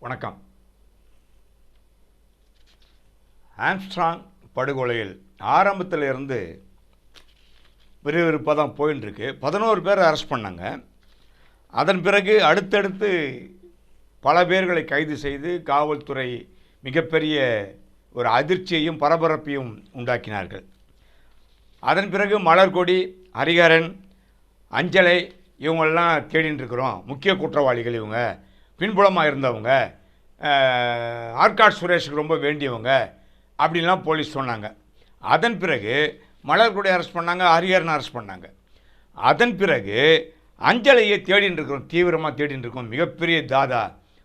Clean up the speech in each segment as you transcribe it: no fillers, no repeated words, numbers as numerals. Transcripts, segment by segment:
வணக்கம். ஆம்ஸ்ட்ராங் படுகொலையில் ஆரம்பத்தில் இருந்து விறுவிறுப்பாக தான் போயின்னு இருக்கு. 11 பேரை அரெஸ்ட் பண்ணாங்க. அதன் பிறகு அடுத்தடுத்து பல பேர்களை கைது செய்து காவல்துறை மிகப்பெரிய ஒரு அதிர்ச்சியையும் பரபரப்பையும் உண்டாக்கினார்கள். அதன் பிறகு மலர்கொடி, ஹரிஹரன், அஞ்சலை இவங்களெல்லாம் தேடின்னு இருக்கிறோம். முக்கிய குற்றவாளிகள் இவங்க, பின்புலமாக இருந்தவங்க, ஆற்காடு சுரேஷுக்கு ரொம்ப வேண்டியவங்க அப்படின்லாம் போலீஸ் சொன்னாங்க. அதன் பிறகு மலர்கொடி அரெஸ்ட் பண்ணாங்க, ஹரிஹரன் அரெஸ்ட் பண்ணாங்க. அதன் பிறகு அஞ்சலையை தேடின்னு இருக்கிறோம், தீவிரமாக தேடின்னு இருக்கோம். மிகப்பெரிய தாதா,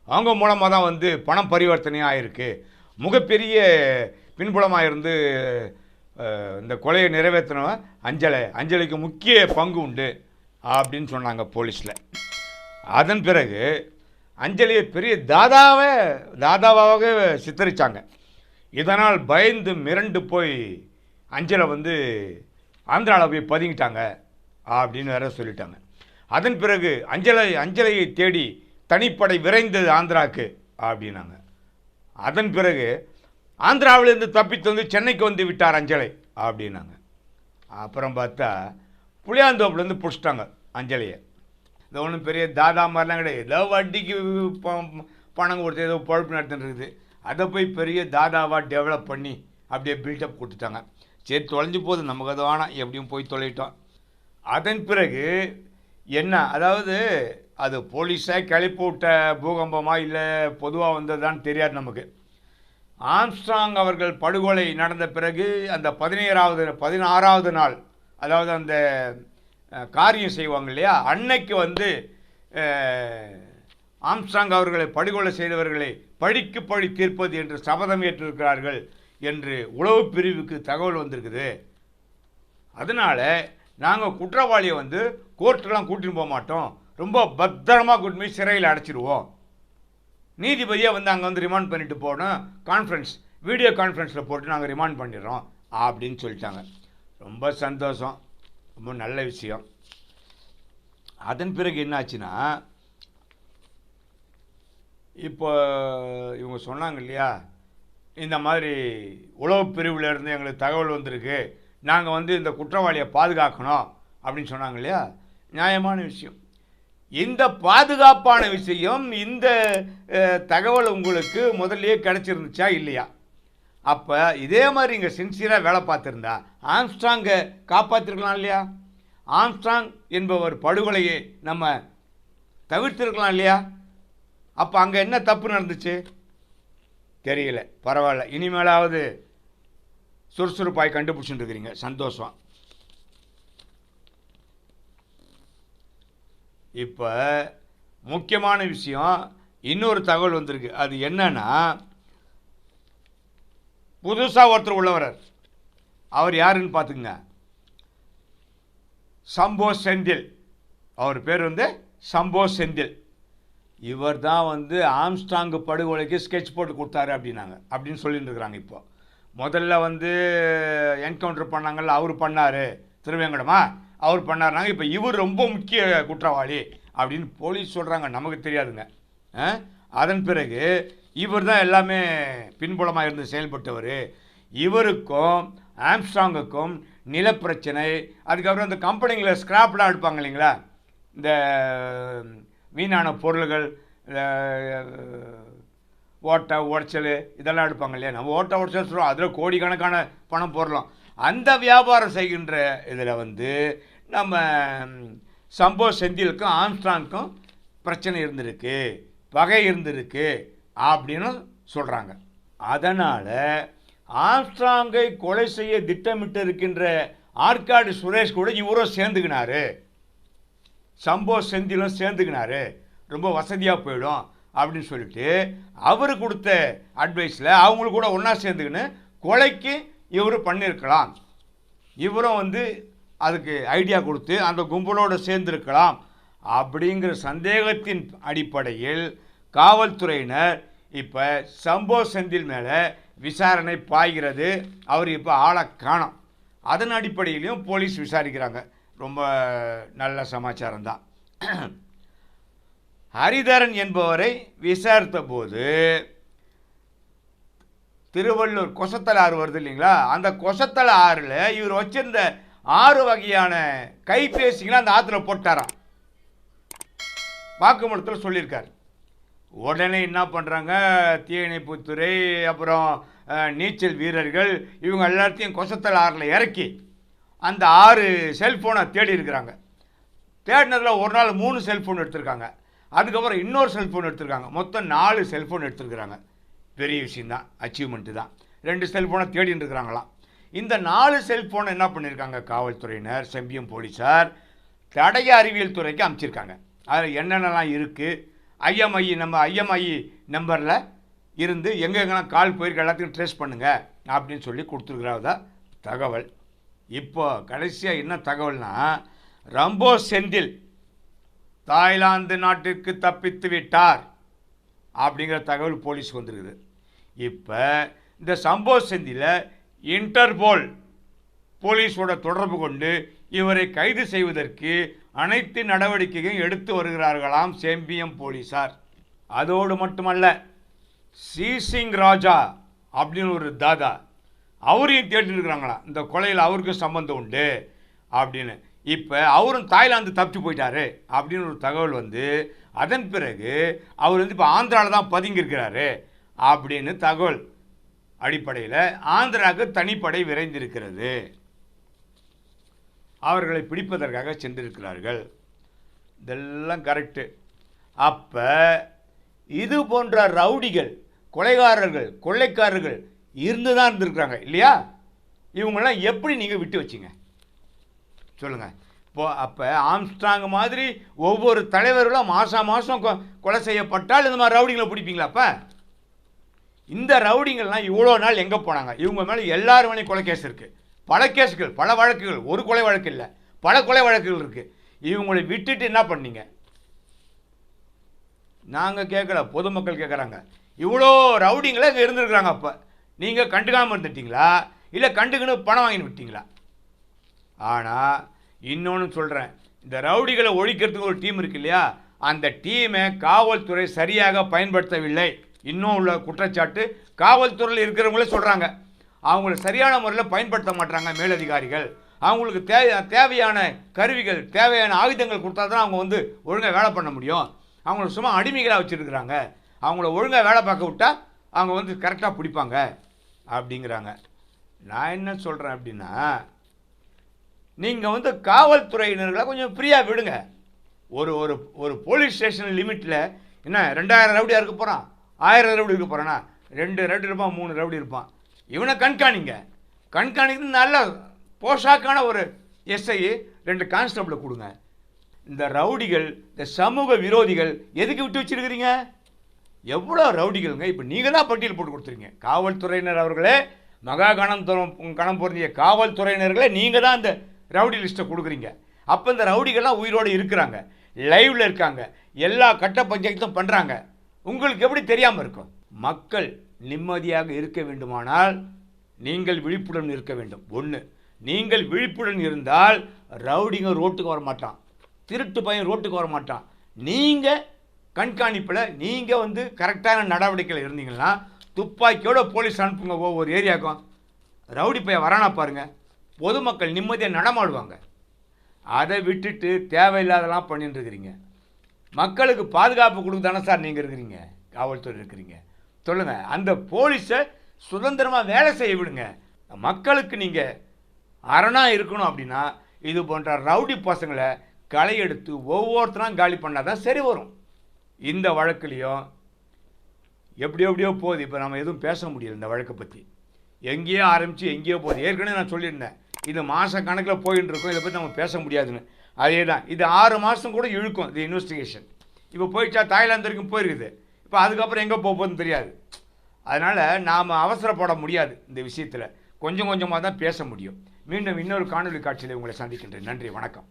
அவங்க மூலமாக தான் வந்து பணம் பரிவர்த்தனையாக ஆகிருக்கு. மிகப்பெரிய பின்புலமாக இருந்து இந்த கொலையை நிறைவேற்றினவன் அஞ்சலைக்கு முக்கிய பங்கு உண்டு அப்படின்னு சொன்னாங்க போலீஸில். அதன் பிறகு அஞ்சலியை பெரிய தாதாவாக சித்தரித்தாங்க. இதனால் பயந்து மிரண்டு போய் அஞ்சலை வந்து ஆந்திராவில் போய் பதுங்கிட்டாங்க அப்படின்னு வேற சொல்லிட்டாங்க. அதன் பிறகு அஞ்சலையை தேடி தனிப்படை விரைந்தது ஆந்திராவுக்கு அப்படின்னாங்க. அதன் பிறகு ஆந்திராவிலேருந்து தப்பித்து வந்து சென்னைக்கு வந்து விட்டார் அஞ்சலை அப்படின்னாங்க. அப்புறம் பார்த்தா புளியாந்தோப்புலேருந்து பிடிச்சிட்டாங்க அஞ்சலையை. இது ஒன்றும் பெரிய தாதா மாதிரிலாம் கிடையாது. ஏதோ வட்டிக்கு பணம் கொடுத்து ஏதோ பொழப்பு நடத்தின்னு இருக்குது. அதை போய் பெரிய தாதாவாக டெவலப் பண்ணி அப்படியே பில்டப் கொடுத்துட்டாங்க. சரி, தொலைஞ்சு போகுது, நமக்கு அது வேணாம், எப்படியும் போய் தொலைட்டோம். அதன் பிறகு என்ன, அதாவது அது போலீஸாக கிளப்பி விட்ட பூகம்பமாக இல்லை பொதுவாக வந்ததுதான் தெரியாது நமக்கு. ஆம்ஸ்ட்ராங் அவர்கள் படுகொலை நடந்த பிறகு அந்த 16வது நாள், அதாவது அந்த காரியம் செய்வாங்க இல்லையா, அன்னைக்கு வந்து ஆம்ஸ்ட்ராங் அவர்களை படுகொலை செய்தவர்களை பழிக்கு பழி தீர்ப்பது என்று சபதம் ஏற்றிருக்கிறார்கள் என்று உளவு பிரிவுக்கு தகவல் வந்திருக்குது. அதனால் நாங்கள் குற்றவாளியை வந்து கோர்ட்டெலாம் கூட்டின்னு போக மாட்டோம், ரொம்ப பத்திரமாக கூட்டின்னு போய் சிறையில் அடைச்சிடுவோம். நீதிபதியாக வந்து அங்கே வந்து ரிமாண்ட் பண்ணிட்டு போகணும், வீடியோ கான்ஃபரன்ஸில் போட்டு நாங்கள் ரிமாண்ட் பண்ணிடுறோம் அப்படின்னு சொல்லிட்டாங்க. ரொம்ப சந்தோஷம், ரொம்ப நல்ல விஷயம். அதன் பிறகு என்னாச்சுன்னா, இப்போ இவங்க சொன்னாங்க இல்லையா, இந்த மாதிரி உளவு பிரிவில் இருந்து எங்களுக்கு தகவல் வந்திருக்கு, நாங்கள் வந்து இந்த குற்றவாளியை பாதுகாக்கணும் அப்படின்னு சொன்னாங்க இல்லையா. நியாயமான விஷயம். இந்த பாதுகாப்பான விஷயம், இந்த தகவல் உங்களுக்கு முதல்லையே கிடச்சிருந்துச்சா இல்லையா? அப்போ இதே மாதிரி இங்கே சின்சியராக வேலை பார்த்துருந்தா ஆம்ஸ்ட்ராங்கை காப்பாற்றிருக்கலாம் இல்லையா? ஆம்ஸ்ட்ராங் என்பவர் படுகொலையை நம்ம தவிர்த்திருக்கலாம் இல்லையா? அப்போ அங்கே என்ன தப்பு நடந்துச்சு தெரியல. பரவாயில்ல, இனிமேலாவது சுறுசுறுப்பாய் கண்டுபிடிச்சுட்டு இருக்கிறீங்க, சந்தோஷம். இப்போ முக்கியமான விஷயம், இன்னொரு தகவல் வந்திருக்கு. அது என்னன்னா, புதுசாக ஒருத்தர் உள்ளவர். அவர் யாருன்னு பார்த்துங்க, சம்போ செந்தில். அவர் பேர் வந்து சம்போ செந்தில். இவர் தான் வந்து ஆம்ஸ்ட்ராங் படுகொலைக்கு ஸ்கெட்ச் போட்டு கொடுத்தாரு அப்படின்னு சொல்லிட்டு இருக்கிறாங்க. இப்போ முதல்ல வந்து என்கவுண்டர் பண்ணாங்கல்ல, அவர் பண்ணார், திருவேங்கடமா அவர் பண்ணார்னாங்க. இப்போ இவர் ரொம்ப முக்கிய குற்றவாளி அப்படின்னு போலீஸ் சொல்கிறாங்க, நமக்கு தெரியாதுங்க. அதன் பிறகு இவர் தான் எல்லாமே பின்புலமாக இருந்து செயல்பட்டவர். இவருக்கும் ஆம்ஸ்ட்ராங்குக்கும் நிலப்பிரச்சனை, அதுக்கப்புறம் இந்த கம்பெனிங்களில் ஸ்கிராப்லாம் எடுப்பாங்க இல்லைங்களா, இந்த வீணான பொருள்கள், ஓட்டை உடைச்சல் இதெல்லாம் எடுப்பாங்க இல்லையா. நம்ம ஓட்டை உடைச்சல் சொல்கிறோம், அதில் கோடிக்கணக்கான பணம் போடலாம். அந்த வியாபாரம் செய்கின்ற இதில் வந்து நம்ம சம்போ செந்திலுக்கும் ஆம்ஸ்ட்ராங்க்கும் பிரச்சனை இருந்திருக்கு, பகை இருந்திருக்கு அப்படின்னு சொல்கிறாங்க. அதனால் ஆம்ஸ்ட்ராங்கை கொலை செய்ய திட்டமிட்டு இருக்கின்ற ஆற்காடு சுரேஷ் கூட இவரும் சேர்ந்துக்கினாரு, சம்போ செந்திலும் சேர்ந்துக்கினாரு, ரொம்ப வசதியாக போயிடும் அப்படின்னு சொல்லிட்டு அவர் கொடுத்த அட்வைஸில் அவங்களுக்கு கூட ஒன்றா சேர்ந்துக்கின்னு கொலைக்கு இவர் பண்ணியிருக்கலாம். இவரும் வந்து அதுக்கு ஐடியா கொடுத்து அந்த கும்பலோடு சேர்ந்திருக்கலாம் அப்படிங்கிற சந்தேகத்தின் அடிப்படையில் காவல்துறையினர் இப்போ சம்போ செந்தில் மேலே விசாரணை பாய்கிறது. அவர் இப்போ ஆளை காணோம். அதன் அடிப்படையிலையும் போலீஸ் விசாரிக்கிறாங்க. ரொம்ப நல்ல சமாச்சாரம் தான். ஹரிதரன் என்பவரை விசாரித்த போது திருவள்ளூர் கொசத்தலை ஆறு வருது இல்லைங்களா, அந்த கொசத்தலை ஆறில் இவர் வச்சிருந்த 6 வகையான கைபேசிகளை அந்த ஆற்றுல போட்டாராம். வாக்குமூலத்தில் சொல்லியிருக்கார். உடனே என்ன பண்ணுறாங்க, தீயணைப்புத்துறை அப்புறம் நீச்சல் வீரர்கள் இவங்க எல்லாத்தையும் கொசத்தலை ஆறில் இறக்கி அந்த 6 செல்ஃபோனை தேடி இருக்கிறாங்க. தேடினதில் ஒரு நாள் 3 செல்ஃபோன் எடுத்திருக்காங்க. அதுக்கப்புறம் இன்னொரு செல்ஃபோன் எடுத்திருக்காங்க. மொத்தம் 4 செல்ஃபோன் எடுத்துருக்குறாங்க. பெரிய விஷயந்தான், அச்சீவ்மெண்ட்டு தான். 2 செல்ஃபோனை தேடின்னு இருக்கிறாங்களாம். இந்த 4 செல்ஃபோனை என்ன பண்ணியிருக்காங்க காவல்துறையினர், செம்பியம் போலீஸார் தடய அறிவியல் துறைக்கு அமைச்சிருக்காங்க. அதில் என்னென்னலாம் இருக்குது, ஐஎம்ஐ நம்பரில் இருந்து எங்கெங்கெல்லாம் கால் போயிருக்கு எல்லாத்தையும் ட்ரேஸ் பண்ணுங்கள் அப்படின்னு சொல்லி கொடுத்துருக்குறதா தகவல். இப்போ கடைசியாக என்ன தகவல்னா, ரம்போ செந்தில் தாய்லாந்து நாட்டிற்கு தப்பித்து விட்டார் அப்படிங்கிற தகவல் போலீஸுக்கு வந்துருக்குது. இப்போ இந்த சம்போ செந்தில இன்டர்போல் போலீஸோட தொடர்பு கொண்டு இவரை கைது செய்வதற்கு அனைத்து நடவடிக்கையும் எடுத்து வருகிறார்களாம் செம்பியம் போலீஸார். அதோடு மட்டுமல்ல, சீசிங் ராஜா அப்படின்னு ஒரு தாதா, அவரையும் தேடிட்டு இருக்கிறாங்களா, இந்த கொலையில் அவருக்கு சம்பந்தம் உண்டு அப்படின்னு. இப்போ அவரும் தாய்லாந்து தப்பிச்சு போயிட்டாரு அப்படின்னு ஒரு தகவல் வந்து, அதன் பிறகு அவர் வந்து இப்போ ஆந்திராவில் தான் பதுங்கியிருக்கிறாரு அப்படின்னு தகவல் அடிப்படையில் ஆந்திராவுக்கு தனிப்படை விரைந்திருக்கிறது. அவர்களை பிடிப்பதற்காக சென்றிருக்கிறார்கள். இதெல்லாம் கரெக்டு. அப்போ இது போன்ற ரவுடிகள், கொலைகாரர்கள், கொள்ளைக்காரர்கள் இருந்து தான் இருந்திருக்கிறாங்க இல்லையா? இவங்களாம் எப்படி நீங்கள் விட்டு வச்சிங்க சொல்லுங்கள். இப்போ அப்போ ஆம்ஸ்ட்ராங் மாதிரி ஒவ்வொரு தலைவர்களும் மாதம் கொலை செய்யப்பட்டால் இந்த மாதிரி ரவுடிங்களை பிடிப்பீங்களா? அப்போ இந்த ரவுடிங்கள்லாம் இவ்வளோ நாள் எங்கே போனாங்க? இவங்க மேலே எல்லாரும் மேலேயும் கொலை கேஸ் இருக்குது, பல கேஸுகள், பல வழக்குகள். ஒரு கொலை வழக்கு இல்லை, பல கொலை வழக்குகள் இருக்குது. இவங்களை விட்டுட்டு என்ன பண்ணீங்க? நாங்கள் கேட்கல, பொதுமக்கள் கேட்குறாங்க. இவ்வளோ ரவுடிங்களே இங்கே இருந்துருக்குறாங்க. அப்போ நீங்கள் கண்டுக்காமல் இருந்துட்டீங்களா, இல்லை கண்டுக்குன்னு பணம் வாங்கின்னு விட்டீங்களா? ஆனால் இன்னொன்று சொல்கிறேன், இந்த ரவுடிகளை ஒழிக்கிறதுக்கு ஒரு டீம் இருக்கு இல்லையா, அந்த டீமை காவல்துறை சரியாக பயன்படுத்தவில்லை. இன்னும் உள்ள குற்றச்சாட்டு காவல்துறையில் இருக்கிறவங்களே சொல்கிறாங்க. அவங்கள சரியான முறையில் பயன்படுத்த மாட்டாங்க மேலதிகாரிகள். அவங்களுக்கு தேவையான கருவிகள், தேவையான ஆயுதங்கள் கொடுத்தா தான் அவங்க வந்து ஒழுங்காக வேலை பண்ண முடியும். அவங்கள சும்மா அடிமைகளாக வச்சுருக்குறாங்க. அவங்கள ஒழுங்காக வேலை பார்க்க விட்டால் அவங்க வந்து கரெக்டாக பிடிப்பாங்க அப்படிங்கிறாங்க. நான் என்ன சொல்கிறேன் அப்படின்னா, நீங்கள் வந்து காவல்துறையினர்களை கொஞ்சம் ஃப்ரீயாக விடுங்க. ஒரு ஒரு ஒரு போலீஸ் ஸ்டேஷன் லிமிட்டில் என்ன 2000 ரவுடியாக இருக்க போகிறான், 1000 ரவுடி இருக்க போகிறானா? 2 ரவுடி இருப்பான், 3 ரவுடி இருப்பான். இவனை கண்காணிக்கிறது நல்ல போஷாக்கான ஒரு எஸ்ஐ, 2 கான்ஸ்டபிளை கொடுங்க. இந்த ரவுடிகள், இந்த சமூக விரோதிகள் எதுக்கு விட்டு வச்சிருக்கிறீங்க? எவ்வளோ ரவுடிகள்ங்க. இப்போ நீங்கள் தான் பட்டியல் போட்டு கொடுத்துருங்க. காவல்துறையினர் அவர்களே, மகா கணம் பொருந்திய காவல்துறையினர்களே, நீங்கள் தான் இந்த ரவுடி லிஸ்ட்டை கொடுக்குறீங்க. அப்போ இந்த ரவுடிகள்லாம் உயிரோடு இருக்கிறாங்க, லைவில் இருக்காங்க, எல்லா கட்ட பஞ்சாயத்தும் பண்ணுறாங்க. உங்களுக்கு எப்படி தெரியாமல் இருக்கும்? மக்கள் நிம்மதியாக இருக்க வேண்டுமானால் நீங்கள் விழிப்புடன் இருக்க வேண்டும். 1, நீங்கள் விழிப்புடன் இருந்தால் ரவுடிங்க ரோட்டுக்கு வர மாட்டான், திருட்டு பையன் ரோட்டுக்கு வர மாட்டான். நீங்கள் கண்காணிப்பில் நீங்கள் வந்து கரெக்டான நடவடிக்கையில் இருந்தீங்கன்னா, துப்பாக்கியோட போலீஸ் அனுப்புங்க ஒவ்வொரு ஏரியாவுக்கும். ரவுடி பையன் வரானா பாருங்கள், பொதுமக்கள் நிம்மதியாக நடமாடுவாங்க. அதை விட்டுட்டு தேவையில்லாதெல்லாம் பண்ணிட்டு இருக்கிறீங்க. மக்களுக்கு பாதுகாப்பு கொடுக்க தானே சார் நீங்கள் இருக்கிறீங்க, காவல்துறை இருக்கிறீங்க. சொல்லுங்கள், அந்த போலீஸை சுதந்திரமாக வேலை செய்ய விடுங்க. மக்களுக்கு நீங்கள் அரணாக இருக்கணும் அப்படின்னா இது போன்ற ரவுடி பசங்களை களை எடுத்து ஒவ்வொருத்தரும் காலி பண்ணால் தான் சரி வரும். இந்த வழக்குலேயும் எப்படியோ போகுது. இப்போ நம்ம எதுவும் பேச முடியல இந்த வழக்கை பற்றி. எங்கேயோ ஆரம்பித்து எங்கேயோ போகுது. ஏற்கனவே நான் சொல்லியிருந்தேன், இது மாத கணக்கில் போயின்னு இருக்கும், இதை பற்றி நம்ம பேச முடியாதுன்னு. அதே தான், இது 6 மாதம் கூட இழுக்கும் இது இன்வெஸ்டிகேஷன். இப்போ போயிட்டா தாய்லாந்து வரைக்கும் போயிருக்குது. இப்போ அதுக்கப்புறம் எங்கே போகுதுன்னு தெரியாது. அதனால் நாம் அவசரப்பட முடியாது இந்த விஷயத்தில். கொஞ்சம் கொஞ்சமாக தான் பேச முடியும். மீண்டும் இன்னொரு காணொலி காட்சியில் உங்களை சந்திக்கின்றேன். நன்றி, வணக்கம்.